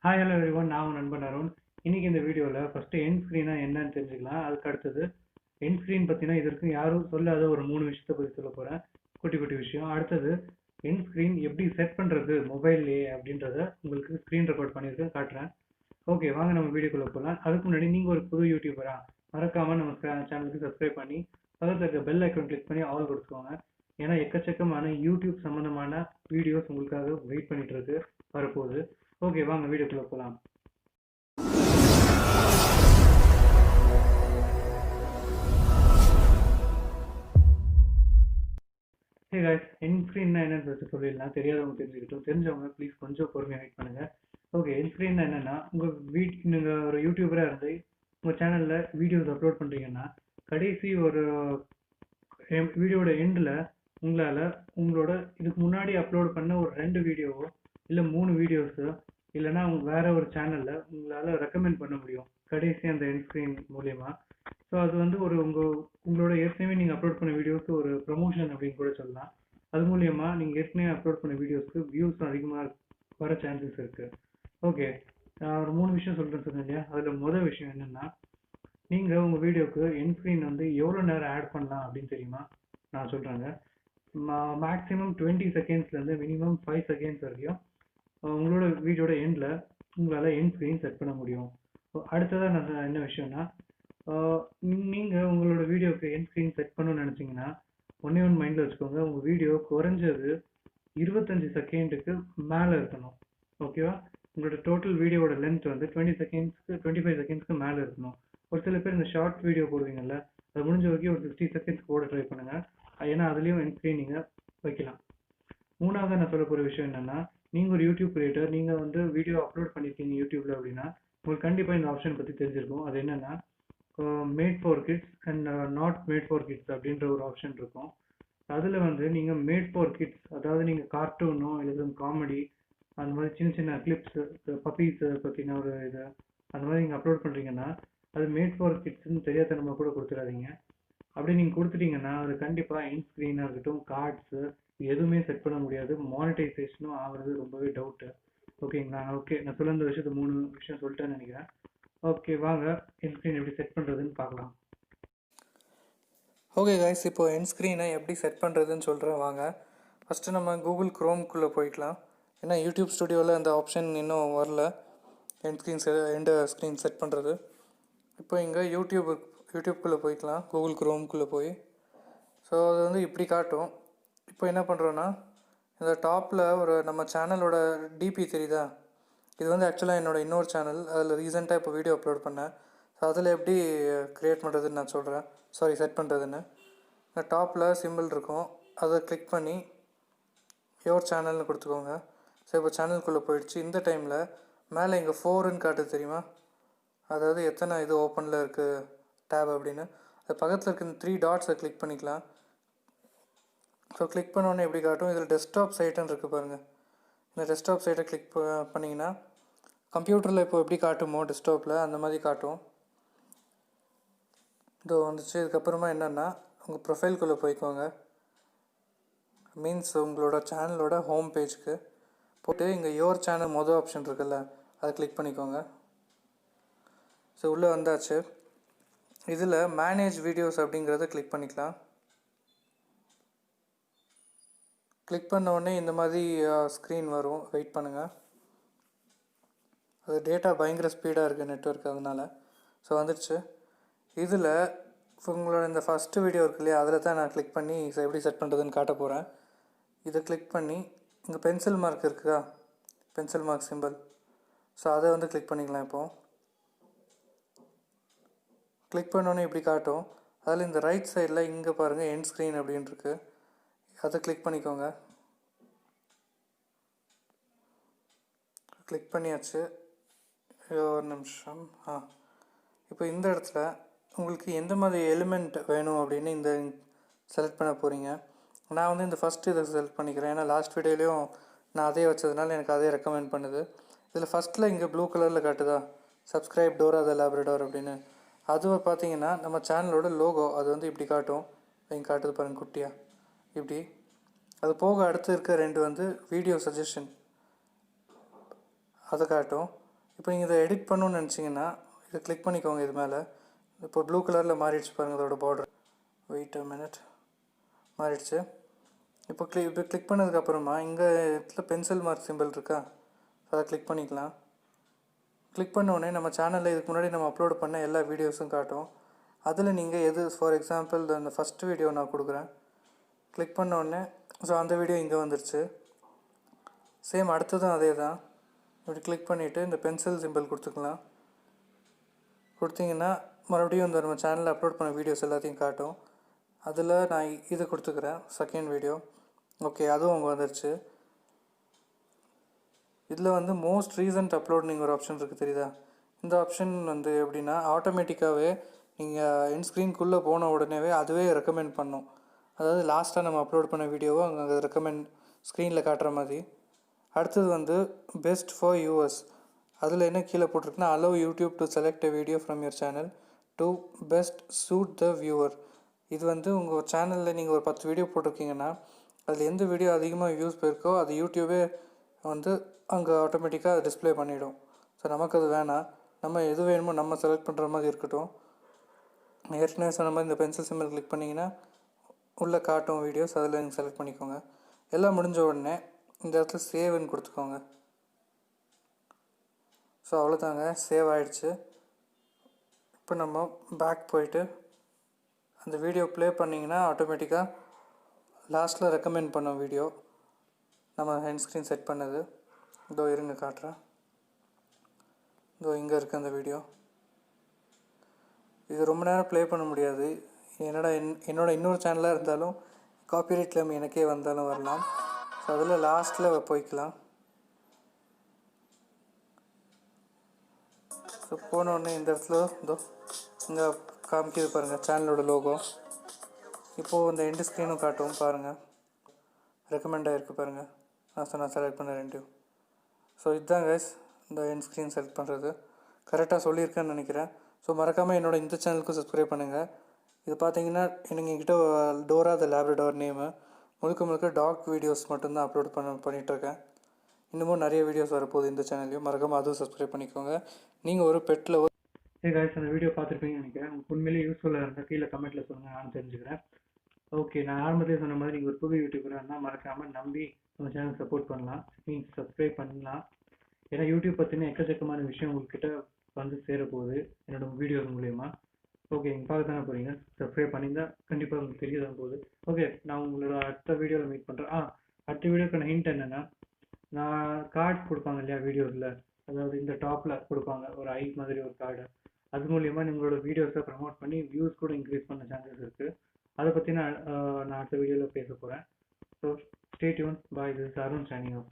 Hi hello everyone, நான் உங்கள் நண்பன் அருண். இன்னைக்கு இந்த வீடியோவில் ஃபஸ்ட்டு எண்ட் ஸ்க்ரீனா என்னன்னு தெரிஞ்சுக்கலாம். அதுக்கு அடுத்தது எண்ட் ஸ்க்ரீன் பற்றினா இதற்கு யாரும் சொல்லாத ஒரு 3 விஷயத்தை பற்றி சொல்ல போகிறேன். குட்டி குட்டி விஷயம். அடுத்தது எண்ட் ஸ்க்ரீன் எப்படி செட் பண்ணுறது மொபைல்லையே அப்படின்றத உங்களுக்கு ஸ்க்ரீன் ரெக்கார்ட் பண்ணியிருக்கேன், காட்டுறேன். ஓகே, வாங்க நம்ம வீடியோக்குள்ளே போகலாம். அதுக்கு முன்னாடி நீங்கள் ஒரு புது யூடியூபரா மறக்காமல் நம்ம சேனலுக்கு சப்ஸ்கிரைப் பண்ணி பக்கத்தில் இருக்க பெல் ஐக்கான் கிளிக் பண்ணி ஆல் கொடுத்துக்கோங்க. ஏன்னா எக்கச்சக்கமான யூடியூப் சம்மந்தமான வீடியோஸ் உங்களுக்காக வெயிட் பண்ணிட்டு இருக்கு, வரப்போகுது. ஓகே, வாங்க வீடியோக்குள்ளே போகலாம். ஹே காய்ஸ், எண்ட் ஸ்க்ரீன்னா என்னன்னு சொல்லிடலாம். தெரியாதவங்க தெரிஞ்சுக்கிட்டோம், தெரிஞ்சவங்க ப்ளீஸ் கொஞ்சம் பொறுமையாக வெயிட் பண்ணுங்கள். ஓகே, எண்ட் ஸ்க்ரீன்னா என்னென்னா, உங்கள் நீங்கள் ஒரு யூடியூபராக இருந்து உங்கள் சேனலில் வீடியோஸ் அப்லோட் பண்ணுறீங்கன்னா கடைசி ஒரு வீடியோட எண்டில் உங்களால் உங்களோட இதுக்கு முன்னாடி அப்லோட் பண்ண ஒரு 2 வீடியோவோ இல்லை 3 வீடியோஸோ இல்லைன்னா வேற ஒரு சேனலில் உங்களால் ரெக்கமெண்ட் பண்ண முடியும் கடைசி அந்த எண்ட் ஸ்க்ரீன் மூலயமா. ஸோ அது வந்து ஒரு உங்களோட ஏற்கனவே நீங்கள் அப்லோட் பண்ண வீடியோஸ்க்கு ஒரு ப்ரொமோஷன் அப்படின்னு கூட சொல்லலாம். அது மூலயமா நீங்கள் ஏற்கனவே அப்லோட் பண்ண வீடியோஸ்க்கு வியூஸ் அதிகமாக வர சான்சஸ் இருக்குது. ஓகே, நான் ஒரு 3 விஷயம் சொல்கிறேன்னு சொன்னேன் இல்லையா? அதில் முதல் விஷயம் என்னென்னா, நீங்கள் உங்கள் வீடியோக்கு எண்ட் ஸ்க்ரீன் வந்து எவ்வளோ நேரம் ஆட் பண்ணலாம் அப்படின்னு தெரியுமா? நான் சொல்கிறேங்க. மேக்ஸிமம் 20 செகண்ட்ஸ்லேருந்து மினிமம் 5 செகண்ட்ஸ் வரைக்கும் உங்களோட வீடியோட எண்டில் உங்களால் எண்ட் ஸ்க்ரீன் செட் பண்ண முடியும். அடுத்ததாக நான் என்ன விஷயம்னா, நீங்கள் உங்களோட வீடியோக்கு எண்ட் ஸ்க்ரீன் செட் பண்ணணும்னு நினச்சிங்கன்னா ஒன்றே ஒன்று மைண்டில் வச்சுக்கோங்க. உங்கள் வீடியோ குறைஞ்சது 25 செகண்டுக்கு மேலே இருக்கணும். ஓகேவா? உங்களோட டோட்டல் வீடியோவோட லென்த் வந்து 20 செகண்ட்ஸ்க்கு 25 செகண்ட்ஸ்க்கு மேலே இருக்கணும். ஒரு சில பேர் இந்த ஷார்ட் வீடியோ போடுவீங்கல்ல, அது முடிஞ்ச வரைக்கும் ஒரு 50 செகண்ட்ஸ் போட ட்ரை பண்ணுங்கள். ஏன்னா அதுலேயும் எண்ட் ஸ்க்ரீன் நீங்கள் வைக்கலாம். மூணாவது நான் சொல்ல போகிற விஷயம் என்னென்னா, நீங்கள் ஒரு யூடியூப் கிரியேட்டர், நீங்கள் வந்து வீடியோ அப்லோட் பண்ணியிருக்கீங்க யூடியூப்பில் அப்படின்னா உங்களுக்கு கண்டிப்பாக இந்த ஆப்ஷன் பற்றி தெரிஞ்சிருக்கும். அது என்னென்னா, made for kids and not made for kids அப்படின்ற ஒரு ஆப்ஷன் இருக்கும். அதில் வந்து நீங்கள் மேட் ஃபார் கிட்ஸ், அதாவது நீங்கள் கார்ட்டூனோ இல்லை காமெடி அந்த மாதிரி சின்ன சின்ன கிளிப்ஸு, பப்பீஸை பற்றின ஒரு இது அந்த மாதிரி நீங்கள் அப்லோட் பண்ணுறீங்கன்னா அது மேட் ஃபார் கிட்ஸ்ன்னு தெரியாதனமாக கூட கொடுத்துடாதீங்க. அப்படி நீங்கள் கொடுத்துட்டீங்கன்னா அது கண்டிப்பாக எண்ட் ஸ்க்ரீனாக இருக்கட்டும், கார்ட்ஸு எதுவுமே செட் பண்ண முடியாது. மானிட்டைசேஷனும் ஆகிறது ரொம்பவே டவுட்டு. ஓகேங்களா? ஓகே, நான் சொல்ல இந்த விஷயத்தை 3 விஷயம் சொல்லிட்டேன்னு நினைக்கிறேன். ஓகே, வாங்க எண்ட் ஸ்க்ரீன் எப்படி செட் பண்ணுறதுன்னு பார்க்கலாம். ஓகே கைஸ், இப்போது எண்ட் ஸ்க்ரீனை எப்படி செட் பண்ணுறதுன்னு சொல்கிறேன் வாங்க. ஃபஸ்ட்டு நம்ம கூகுள் க்ரோம்குள்ளே போய்க்கலாம். ஏன்னா யூடியூப் ஸ்டுடியோவில் அந்த ஆப்ஷன் இன்னும் வரல, எண்ட் ஸ்க்ரீன் செட் பண்ணுறது. இப்போ இங்கே யூடியூப்குள்ளே போய்க்கலாம், கூகுள் க்ரோம்குள்ளே போய். ஸோ அது வந்து இப்படி காட்டும். இப்போ என்ன பண்ணுறோன்னா, இந்த டாப்பில் ஒரு நம்ம சேனலோட டிபி தெரியுதா? இது வந்து ஆக்சுவலாக என்னோடய இன்னொரு சேனல், அதில் ரீசெண்டாக இப்போ வீடியோ அப்லோட் பண்ணேன். ஸோ அதில் எப்படி க்ரியேட் பண்ணுறதுன்னு நான் சொல்கிறேன், செட் பண்ணுறதுன்னு. இந்த டாப்பில் சிம்பிள் இருக்கும், அதை கிளிக் பண்ணி யோர் சேனல்னு கொடுத்துக்கோங்க. ஸோ இப்போ சேனலுக்குள்ளே போயிடுச்சு. இந்த டைமில் மேலே இங்கே 4ன்னு காட்டுது தெரியுமா? அதாவது எத்தனை இது ஓப்பனில் இருக்குது டேப் அப்படின்னு. அது பக்கத்தில் இருக்க இந்த 3 டாட்ஸை கிளிக் பண்ணிக்கலாம். ஸோ கிளிக் பண்ணோன்னே எப்படி காட்டும், இதில் டெஸ்க்டாப் சைட்டுன்னு இருக்குது பாருங்கள். இந்த டெஸ்க்டாப் சைட்டை கிளிக் பண்ணிங்கன்னா கம்ப்யூட்டரில் இப்போ எப்படி காட்டுமோ டெஸ்க்டாப்பில் அந்த மாதிரி காட்டும். இதோ வந்துச்சு. இதுக்கப்புறமா என்னென்னா, உங்கள் ப்ரொஃபைல்குள்ளே போய்க்கோங்க. மீன்ஸ் உங்களோட சேனலோட ஹோம் பேஜ்க்கு போட்டு இங்கே யோர் சேனல் மொதல் ஆப்ஷன் இருக்குல்ல, அதை கிளிக் பண்ணிக்கோங்க. ஸோ உள்ளே வந்தாச்சு. இதில் மேனேஜ் வீடியோஸ் அப்படிங்கிறத கிளிக் பண்ணிக்கலாம். கிளிக் பண்ண உடனே இந்த மாதிரி ஸ்க்ரீன் வரும். வெயிட் பண்ணுங்கள், அது டேட்டா பயங்கர ஸ்பீடாக இருக்குது நெட்வொர்க், அதனால். ஸோ வந்துடுச்சு. இதில் உங்களோட இந்த ஃபஸ்ட்டு வீடியோ இருக்கு இல்லையா, அதில் தான் நான் கிளிக் பண்ணி எப்படி செட் பண்ணுறதுன்னு காட்ட போகிறேன். இதை கிளிக் பண்ணி இங்கே பென்சில் மார்க் இருக்குதா, பென்சில் மார்க் சிம்பிள். ஸோ அதை வந்து கிளிக் பண்ணிக்கலாம். இப்போது கிளிக் பண்ணோன்னே இப்படி காட்டும். அதில் இந்த ரைட் சைடில் இங்கே பாருங்கள் எண்ட் ஸ்க்ரீன் அப்படின்னு இருக்குது, அதை கிளிக் பண்ணிக்கோங்க. கிளிக் பண்ணியாச்சு. ஒரு நிமிஷம். இப்போ இந்த இடத்துல உங்களுக்கு எந்த மாதிரி எலிமெண்ட் வேணும் அப்படின்னு இந்த செலக்ட் பண்ண போகிறீங்க. நான் வந்து இந்த ஃபஸ்ட்டு இதை செலக்ட் பண்ணிக்கிறேன், ஏன்னா லாஸ்ட் வீடியோலையும் நான் அதே வச்சதுனால எனக்கு அதே ரெக்கமெண்ட் பண்ணுது. இதில் ஃபஸ்ட்டில் இங்கே ப்ளூ கலரில் காட்டுதா, சப்ஸ்கிரைப் டோரா த லேப்ரடார் அப்படின்னு. அது பார்த்தீங்கன்னா நம்ம சேனலோட லோகோ, அது வந்து இப்படி காட்டும். இங்கே காட்டுது பாருங்கள் குட்டியாக இப்படி. அது போக அடுத்து இருக்க 2 வந்து வீடியோ சஜஷன், அதை காட்டும். இப்போ நீங்கள் இதை எடிட் பண்ணணும்னு நினச்சிங்கன்னா இதை கிளிக் பண்ணிக்கோங்க. இது மேலே இப்போ ப்ளூ கலரில் மாறிடுச்சு பாருங்கள் அதோட பார்டர். வெயிட் அ மினிட், மாறிடுச்சு. இப்போ கிளிக் பண்ணதுக்கப்புறமா இங்கே இடத்துல பென்சில் மார்க் சிம்பிள் இருக்கா, அதை கிளிக் பண்ணிக்கலாம். கிளிக் பண்ண உடனே நம்ம சேனலில் இதுக்கு முன்னாடி நம்ம அப்லோட் பண்ண எல்லா வீடியோஸும் காட்டும். அதில் நீங்கள் எது, ஃபார் எக்ஸாம்பிள் அந்த ஃபஸ்ட் வீடியோ நான் கொடுக்குறேன். கிளிக் பண்ண உடனே ஸோ அந்த வீடியோ இங்கே வந்துருச்சு. சேம் அடுத்ததும் அதே தான். இப்படி கிளிக் பண்ணிவிட்டு இந்த பென்சில் சிம்பிள் கொடுத்துக்கலாம். கொடுத்தீங்கன்னா மறுபடியும் இந்த நம்ம சேனலில் அப்லோட் பண்ண வீடியோஸ் எல்லாத்தையும் காட்டும். அதில் நான் இது கொடுத்துக்கிறேன், செகண்ட் வீடியோ. ஓகே, அதுவும் அங்கே வந்துருச்சு. இதில் வந்து மோஸ்ட் ரீசன்ட் அப்லோட்னிங் ஒரு ஆப்ஷன் இருக்குது, தெரியுதா? இந்த ஆப்ஷன் வந்து எப்படின்னா ஆட்டோமேட்டிக்காகவே நீங்கள் என் ஸ்க்ரீனுக்குள்ளே போன உடனேவே அதுவே ரெக்கமெண்ட் பண்ணும். அதாவது லாஸ்ட்டாக நம்ம அப்லோட் பண்ண வீடியோவை அங்கே ரெக்கமெண்ட் ஸ்க்ரீனில் காட்டுற மாதிரி. அடுத்தது வந்து பெஸ்ட் ஃபார் யூவர்ஸ். அதில் என்ன கீழே போட்டிருக்குன்னா allow YouTube to select a video from your channel to best suit the viewer. இது வந்து உங்கள் சேனலில் நீங்கள் ஒரு 10 வீடியோ போட்டிருக்கீங்கன்னா அதில் எந்த வீடியோ அதிகமாக வியூஸ் போயிருக்கோ அது யூடியூபே வந்து அங்கே ஆட்டோமேட்டிக்காக டிஸ்பிளே பண்ணிவிடும். ஸோ நமக்கு அது வேணாம், நம்ம எது வேணுமோ நம்ம செலக்ட் பண்ணுற மாதிரி இருக்கட்டும். ஏற்கனவே சொன்ன மாதிரி இந்த பென்சில் சிம்பிள் கிளிக் பண்ணிங்கன்னா உள்ளே காட்டும் வீடியோஸ், அதில் நீங்கள் செலக்ட் பண்ணிக்கோங்க. எல்லாம் முடிஞ்ச உடனே இந்த இடத்துல சேவ்னு கொடுத்துக்கோங்க. ஸோ அவ்வளோதாங்க, சேவ் ஆகிடுச்சு. இப்போ நம்ம பேக் போயிட்டு அந்த வீடியோ ப்ளே பண்ணிங்கன்னா ஆட்டோமேட்டிக்காக லாஸ்ட்டில் ரெக்கமெண்ட் பண்ண வீடியோ நம்ம ஹெண்ட் ஸ்க்ரீன் செட் பண்ணது இதோ இருங்க காட்டுறேன். இதோ இங்கே இருக்குது அந்த வீடியோ. இது ரொம்ப நேரம் ப்ளே பண்ண முடியாது, என்னோட இன்னொரு சேனலாக இருந்தாலும் காப்பிரைட் கிளைம் எனக்கே வந்தாலும் வரலாம். ஸோ அதில் லாஸ்ட்டில் போய்க்கலாம். ஸோ போனோடனே இந்த இடத்துல இதோ இங்கே காமிக்கிது பாருங்கள் சேனலோட லோகோ. இப்போது இந்த எண்டு ஸ்க்ரீனும் காட்டும் பாருங்கள், ரெக்கமெண்ட் ஆகிருக்கு பாருங்கள். நான் செலக்ட் பண்ண ரெண்டு. ஸோ இதுதான் கைஸ் இந்த எண்ட் ஸ்க்ரீன் செலக்ட் பண்ணுறது. கரெக்டாக சொல்லியிருக்கேன்னு நினைக்கிறேன். ஸோ மறக்காமல் என்னோடய இந்த சேனலுக்கு சப்ஸ்கிரைப் பண்ணுங்கள். இது பார்த்தீங்கன்னா எங்ககிட்ட டோரா த லேப்ரடார் நேமு. முழுக்க டாக் வீடியோஸ் மட்டும்தான் அப்லோட் பண்ணிகிட்ருக்கேன். இன்னமும் நிறைய வீடியோஸ் வரப்போகுது இந்த சேனல்லையும், மறக்காமல் அதுவும் சப்ஸ்கிரைப் பண்ணிக்கோங்க. நீங்கள் ஒரு பெட்டில் கைஸ் அந்த வீடியோ பார்த்துருப்பீங்கன்னு நினைக்கிறேன். உங்களுக்கு உண்மையிலேயே யூஸ்ஃபுல்லாக இருந்தால் கீழே கமெண்ட்டில் சொல்லுங்கள், நான் தெரிஞ்சுக்கிறேன். ஓகே, நான் ஆரம்பத்திலே சொன்ன மாதிரி நீங்கள் ஒரு புது யூடியூபராக இருந்தால் மறக்காமல் நம்பி நம்ம சேனல் சப்போர்ட் பண்ணலாம், மீன்ஸ் சப்ஸ்கிரைப் பண்ணலாம். ஏன்னா யூடியூப் பற்றின எக்கச்சக்கமான விஷயம் உங்கள்கிட்ட வந்து சேரப்போகுது என்னோடய வீடியோஸ் மூலயமா. ஓகே, நீங்கள் பார்க்க தானே போகிறீங்க, சப்ஸ்கிரைப் பண்ணியிருந்தால் கண்டிப்பாக உங்களுக்கு தெரிய தான் போகுது. ஓகே, நான் உங்களோட அடுத்த வீடியோவில் மீட் பண்ணுறேன். அடுத்த வீடியோக்கான ஹிண்ட் என்னென்னா, நான் கார்டு கொடுப்பாங்க இல்லையா வீடியோஸில், அதாவது இந்த டாப்பில் கொடுப்பாங்க ஒரு ஐ மாதிரி ஒரு கார்டு. அது மூலிமா உங்களோட வீடியோஸை ப்ரமோட் பண்ணி வியூஸ் கூட இன்க்ரீஸ் பண்ண சான்சஸ் இருக்குது. அதை பற்றி நான் அடுத்த வீடியோவில் பேச போகிறேன். So stay tune. Bye, this is Arun signing off.